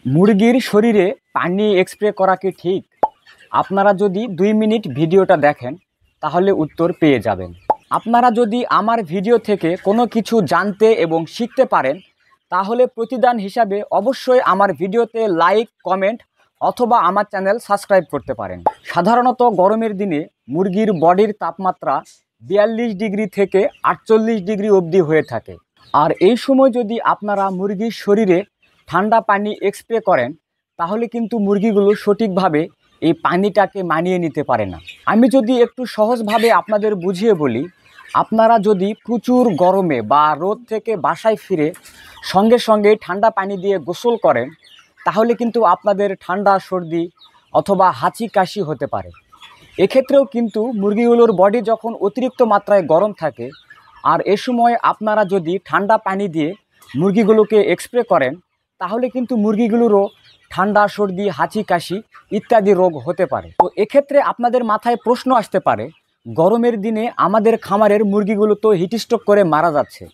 মুরগির শরীরে পানি স্প্রে করা কি ঠিক? আপনারা যদি 2 মিনিট ভিডিওটা দেখেন তাহলে উত্তর পেয়ে যাবেন। আপনারা যদি আমার ভিডিও থেকে কোনো কিছু জানতে এবং শিখতে পারেন তাহলে প্রতিদান হিসাবে অবশ্যই আমার ভিডিওতে লাইক, কমেন্ট অথবা আমার চ্যানেল সাবস্ক্রাইব করতে পারেন। সাধারণত গরমের দিনে মুরগির বডির তাপমাত্রা 42 ডিগ্রি থেকে 48 ডিগ্রি অবধি হয়ে থাকে। আর এই সময় যদি আপনারা মুরগির শরীরে ঠান্ডা পানি স্প্রে করেন তাহলে কিন্তু মুরগিগুলো সঠিকভাবে এই পানিটাকে মানিয়ে নিতে পারে না। আমি যদি একটু সহজভাবে আপনাদের বুঝিয়ে বলি, আপনারা যদি প্রচুর গরমে বা রোদ থেকে বাসায় ফিরে সঙ্গে সঙ্গে ঠান্ডা পানি দিয়ে গোসল করেন তাহলে কিন্তু আপনাদের ঠান্ডা, সর্দি অথবা হাঁচি কাশি হতে পারে। এক্ষেত্রেও কিন্তু মুরগিগুলোর বডি যখন অতিরিক্ত মাত্রায় গরম থাকে আর এ সময় আপনারা যদি ঠান্ডা পানি দিয়ে মুরগিগুলোকে স্প্রে করেন তাহলে কিন্তু মুরগিগুলোরও ঠান্ডা, সর্দি, হাঁচি কাশি ইত্যাদি রোগ হতে পারে। তো এক্ষেত্রে আপনাদের মাথায় প্রশ্ন আসতে পারে, গরমের দিনে আমাদের খামারের মুরগিগুলো তো হিটস্ট্রোক করে মারা যাচ্ছে,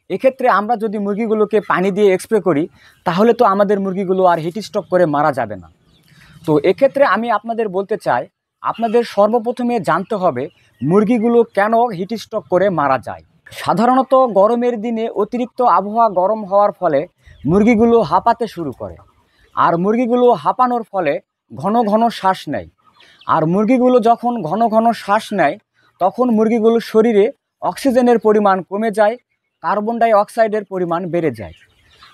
এক্ষেত্রে আমরা যদি মুরগিগুলোকে পানি দিয়ে স্প্রে করি তাহলে তো আমাদের মুরগিগুলো আর হিটস্ট্রোক করে মারা যাবে না। তো এক্ষেত্রে আমি আপনাদের বলতে চাই, আপনাদের সর্বপ্রথমে জানতে হবে মুরগিগুলো কেন হিটস্ট্রোক করে মারা যায়। সাধারণত গরমের দিনে অতিরিক্ত আবহাওয়া গরম হওয়ার ফলে মুরগিগুলো হাঁপাতে শুরু করে, আর মুরগিগুলো হাঁপানোর ফলে ঘন ঘন শ্বাস নেয়। আর মুরগিগুলো যখন ঘন ঘন শ্বাস নেয় তখন মুরগিগুলোর শরীরে অক্সিজেনের পরিমাণ কমে যায়, কার্বন ডাই অক্সাইডের পরিমাণ বেড়ে যায়।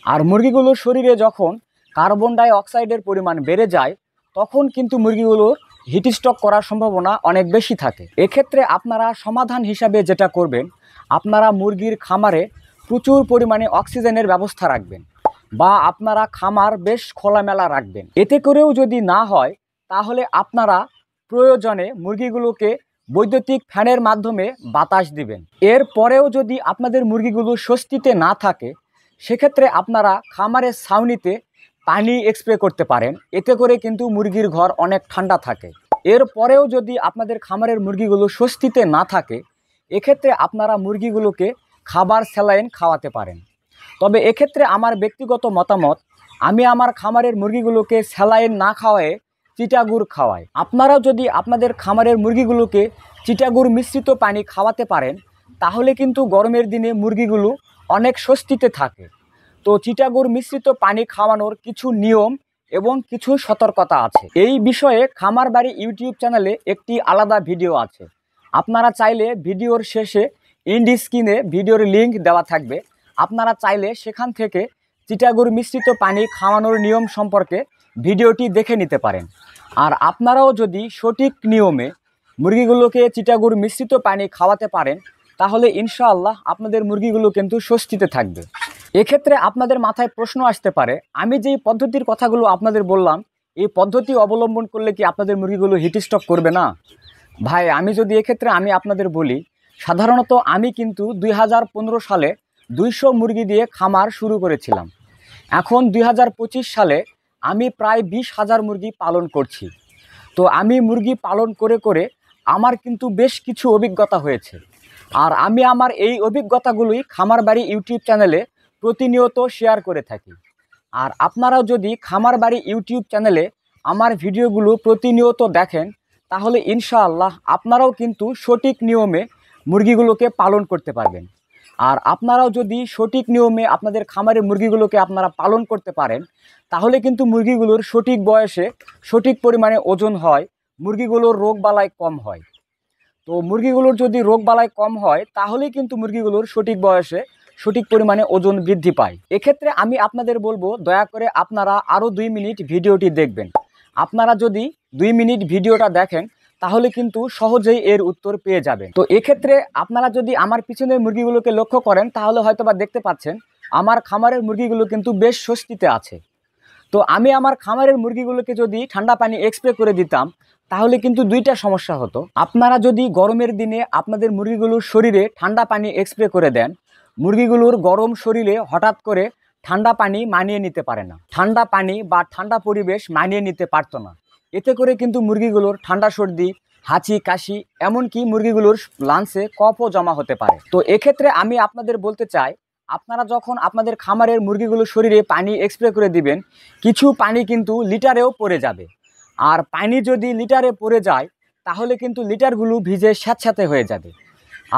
আর মুরগিগুলোর শরীরে যখন কার্বন ডাই অক্সাইডের পরিমাণ বেড়ে যায় তখন কিন্তু মুরগিগুলোর হিটস্ট্রোক করার সম্ভাবনা অনেক বেশি থাকে। এক্ষেত্রে আপনারা সমাধান হিসাবে যেটা করবেন, আপনারা মুরগির খামারে প্রচুর পরিমাণে অক্সিজেনের ব্যবস্থা রাখবেন বা আপনারা খামার বেশ খোলামেলা রাখবেন। এতে করেও যদি না হয় তাহলে আপনারা প্রয়োজনে মুরগিগুলোকে বৈদ্যুতিক ফ্যানের মাধ্যমে বাতাস দিবেন। এর পরেও যদি আপনাদের মুরগিগুলো স্বস্তিতে না থাকে সেক্ষেত্রে আপনারা খামারের ছাউনিতে পানি স্প্রে করতে পারেন, এতে করে কিন্তু মুরগির ঘর অনেক ঠান্ডা থাকে। এর পরেও যদি আপনাদের খামারের মুরগিগুলো স্বস্তিতে না থাকে এক্ষেত্রে আপনারা মুরগিগুলোকে খাবার, স্যালাইন খাওয়াতে পারেন। তবে এক্ষেত্রে আমার ব্যক্তিগত মতামত, আমি আমার খামারের মুরগিগুলোকে স্যালাইন না খাওয়ায়ে চিটাগুড় খাওয়াই। আপনারাও যদি আপনাদের খামারের মুরগিগুলোকে চিটাগুড় মিশ্রিত পানি খাওয়াতে পারেন তাহলে কিন্তু গরমের দিনে মুরগিগুলো অনেক স্বস্তিতে থাকে। তো চিটাগুড় মিশ্রিত পানি খাওয়ানোর কিছু নিয়ম এবং কিছু সতর্কতা আছে। এই বিষয়ে খামার বাড়ি ইউটিউব চ্যানেলে একটি আলাদা ভিডিও আছে, আপনারা চাইলে ভিডিওর শেষে এন্ড স্ক্রিনে ভিডিওর লিঙ্ক দেওয়া থাকবে, আপনারা চাইলে সেখান থেকে চিটাগুড় মিশ্রিত পানি খাওয়ানোর নিয়ম সম্পর্কে ভিডিওটি দেখে নিতে পারেন। আর আপনারাও যদি সঠিক নিয়মে মুরগিগুলোকে চিটাগুড় মিশ্রিত পানি খাওয়াতে পারেন তাহলে ইনশাআল্লাহ আপনাদের মুরগিগুলো কিন্তু স্বস্তিতে থাকবে। এক্ষেত্রে আপনাদের মাথায় প্রশ্ন আসতে পারে, আমি যেই পদ্ধতির কথাগুলো আপনাদের বললাম এই পদ্ধতি অবলম্বন করলে কি আপনাদের মুরগিগুলো হিটস্ট্রোক করবে না? ভাই, আমি আপনাদের বলি, সাধারণত আমি কিন্তু 2015 সালে 200 মুরগি দিয়ে খামার শুরু করেছিলাম। এখন 2025 সালে আমি প্রায় 20,000 মুরগি পালন করছি। তো আমি মুরগি পালন করে করে আমার কিন্তু বেশ কিছু অভিজ্ঞতা হয়েছে, আর আমি আমার এই অভিজ্ঞতাগুলোই খামার বাড়ি ইউটিউব চ্যানেলে প্রতিনিয়ত শেয়ার করে থাকি। আর আপনারাও যদি খামার বাড়ি ইউটিউব চ্যানেলে আমার ভিডিওগুলো প্রতিনিয়ত দেখেন তাহলে ইনশাআল্লাহ আপনারাও কিন্তু সঠিক নিয়মে মুরগিগুলোকে পালন করতে পারবেন। আর আপনারাও যদি সঠিক নিয়মে আপনাদের খামারের মুরগিগুলোকে আপনারা পালন করতে পারেন তাহলে কিন্তু মুরগিগুলোর সঠিক বয়সে সঠিক পরিমাণে ওজন হয়, মুরগিগুলোর রোগবালাই কম হয়। তো মুরগিগুলোর যদি রোগবালাই কম হয় তাহলেই কিন্তু মুরগিগুলোর সঠিক বয়সে সঠিক পরিমাণে ওজন বৃদ্ধি পায়। এক্ষেত্রে আমি আপনাদের বলবো, দয়া করে আপনারা আরও 2 মিনিট ভিডিওটি দেখবেন। আপনারা যদি 2 মিনিট ভিডিওটা দেখেন তাহলে কিন্তু সহজেই এর উত্তর পেয়ে যাবেন। তো এক্ষেত্রে আপনারা যদি আমার পিছনের মুরগিগুলোকে লক্ষ্য করেন তাহলে হয়তোবা দেখতে পাচ্ছেন আমার খামারের মুরগিগুলো কিন্তু বেশ স্বস্তিতে আছে। তো আমি আমার খামারের মুরগিগুলোকে যদি ঠান্ডা পানি স্প্রে করে দিতাম তাহলে কিন্তু দুইটা সমস্যা হতো। আপনারা যদি গরমের দিনে আপনাদের মুরগিগুলোর শরীরে ঠান্ডা পানি স্প্রে করে দেন, মুরগিগুলোর গরম শরীরে হঠাৎ করে ঠান্ডা পানি মানিয়ে নিতে পারে না, ঠান্ডা পানি বা ঠান্ডা পরিবেশ মানিয়ে নিতে পারতো না। এতে করে কিন্তু মুরগিগুলোর ঠান্ডা, সর্দি, হাঁচি কাশি এমনকি মুরগিগুলোর লাঞ্চে কফও জমা হতে পারে। তো এক্ষেত্রে আমি আপনাদের বলতে চাই, আপনারা যখন আপনাদের খামারের মুরগিগুলোর শরীরে পানি স্প্রে করে দিবেন, কিছু পানি কিন্তু লিটারেও পড়ে যাবে। আর পানি যদি লিটারে পড়ে যায় তাহলে কিন্তু লিটারগুলো ভিজে স্যাঁতস্যাঁতে হয়ে যাবে।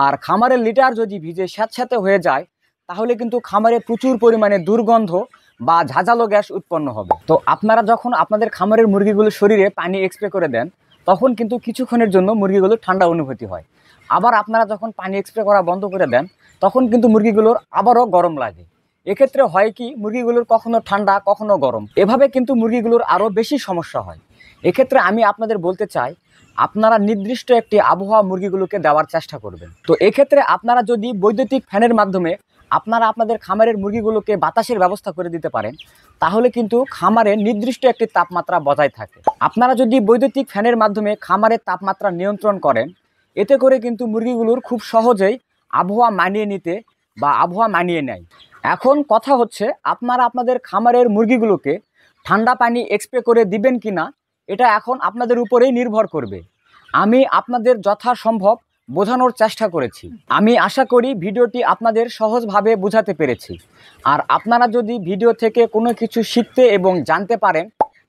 আর খামারের লিটার যদি ভিজে স্যাঁতস্যাঁতে হয়ে যায় তাহলে কিন্তু খামারে প্রচুর পরিমাণে দুর্গন্ধ বা ঝাঁঝালো গ্যাস উৎপন্ন হবে। তো আপনারা যখন আপনাদের খামারের মুরগিগুলোর শরীরে পানি স্প্রে করে দেন তখন কিন্তু কিছুক্ষণের জন্য মুরগিগুলোর ঠান্ডা অনুভূতি হয়। আবার আপনারা যখন পানি স্প্রে করা বন্ধ করে দেন তখন কিন্তু মুরগিগুলোর আবারও গরম লাগে। এক্ষেত্রে হয় কি, মুরগিগুলোর কখনো ঠান্ডা কখনো গরম, এভাবে কিন্তু মুরগিগুলোর আরও বেশি সমস্যা হয়। এক্ষেত্রে আমি আপনাদের বলতে চাই, আপনারা নির্দিষ্ট একটি আবহাওয়া মুরগিগুলোকে দেওয়ার চেষ্টা করবেন। তো এক্ষেত্রে আপনারা যদি বৈদ্যুতিক ফ্যানের মাধ্যমে আপনারা আপনাদের খামারের মুরগিগুলোকে বাতাসের ব্যবস্থা করে দিতে পারেন তাহলে কিন্তু খামারে নির্দিষ্ট একটি তাপমাত্রা বজায় থাকে। আপনারা যদি বৈদ্যুতিক ফ্যানের মাধ্যমে খামারের তাপমাত্রা নিয়ন্ত্রণ করেন, এতে করে কিন্তু মুরগিগুলোর খুব সহজেই আবহাওয়া মানিয়ে নিতে বা আবহাওয়া মানিয়ে নেয়। এখন কথা হচ্ছে, আপনারা আপনাদের খামারের মুরগিগুলোকে ঠান্ডা পানি স্প্রে করে দিবেন কি না, এটা এখন আপনাদের উপরেই নির্ভর করবে। আমি আপনাদের যথাসম্ভব বোঝানোর চেষ্টা করেছি। আমি আশা করি ভিডিওটি আপনাদের সহজভাবে বোঝাতে পেরেছি। আর আপনারা যদি ভিডিও থেকে কোনো কিছু শিখতে এবং জানতে পারেন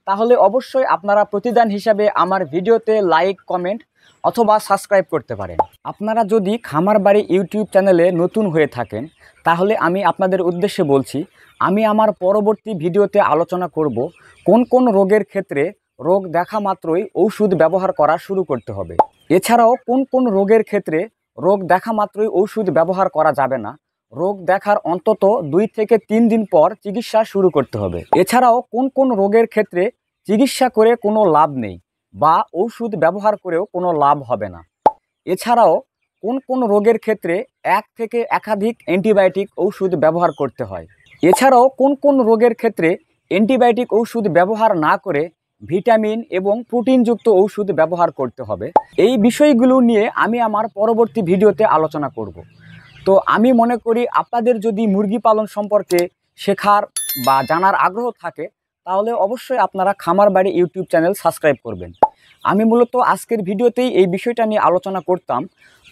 তাহলে অবশ্যই আপনারা প্রতিদান হিসাবে আমার ভিডিওতে লাইক, কমেন্ট অথবা সাবস্ক্রাইব করতে পারেন। আপনারা যদি খামার বাড়ি ইউটিউব চ্যানেলে নতুন হয়ে থাকেন তাহলে আমি আপনাদের উদ্দেশ্যে বলছি, আমি আমার পরবর্তী ভিডিওতে আলোচনা করব কোন কোন রোগের ক্ষেত্রে রোগ দেখা মাত্রই ঔষধ ব্যবহার করা শুরু করতে হবে। এছাড়াও কোন কোন রোগের ক্ষেত্রে রোগ দেখা মাত্রই ঔষধ ব্যবহার করা যাবে না, রোগ দেখার অন্তত 2 থেকে 3 দিন পর চিকিৎসা শুরু করতে হবে। এছাড়াও কোন কোন রোগের ক্ষেত্রে চিকিৎসা করে কোনো লাভ নেই বা ঔষধ ব্যবহার করেও কোনো লাভ হবে না। এছাড়াও কোন কোন রোগের ক্ষেত্রে 1 থেকে একাধিক অ্যান্টিবায়োটিক ঔষধ ব্যবহার করতে হয়। এছাড়াও কোন কোন রোগের ক্ষেত্রে অ্যান্টিবায়োটিক ঔষধ ব্যবহার না করে ভিটামিন এবং প্রোটিনযুক্ত ঔষধ ব্যবহার করতে হবে। এই বিষয়গুলো নিয়ে আমি আমার পরবর্তী ভিডিওতে আলোচনা করব। তো আমি মনে করি আপনাদের যদি মুরগি পালন সম্পর্কে শেখার বা জানার আগ্রহ থাকে তাহলে অবশ্যই আপনারা খামার বাড়ি ইউটিউব চ্যানেল সাবস্ক্রাইব করবেন। আমি মূলত আজকের ভিডিওতেই এই বিষয়টা নিয়ে আলোচনা করতাম,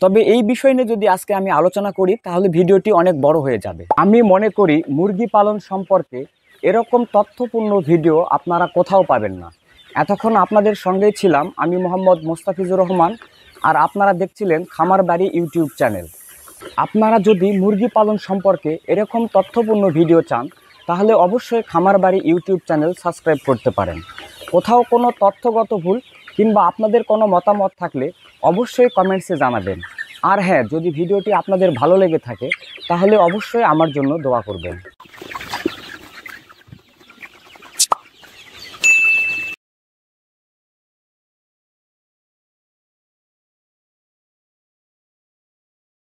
তবে এই বিষয় নিয়ে যদি আজকে আমি আলোচনা করি তাহলে ভিডিওটি অনেক বড় হয়ে যাবে। আমি মনে করি মুরগি পালন সম্পর্কে এরকম তথ্যপূর্ণ ভিডিও আপনারা কোথাও পাবেন না। এতক্ষণ আপনাদের সঙ্গেই ছিলাম আমি মোহাম্মদ মোস্তাফিজুর রহমান, আর আপনারা দেখছিলেন খামার বাড়ি ইউটিউব চ্যানেল। আপনারা যদি মুরগি পালন সম্পর্কে এরকম তথ্যপূর্ণ ভিডিও চান তাহলে অবশ্যই খামার বাড়ি ইউটিউব চ্যানেল সাবস্ক্রাইব করতে পারেন। কোথাও কোনো তথ্যগত ভুল কিংবা আপনাদের কোনো মতামত থাকলে অবশ্যই কমেন্টসে জানাবেন। আর হ্যাঁ, যদি ভিডিওটি আপনাদের ভালো লেগে থাকে তাহলে অবশ্যই আমার জন্য দোয়া করবেন।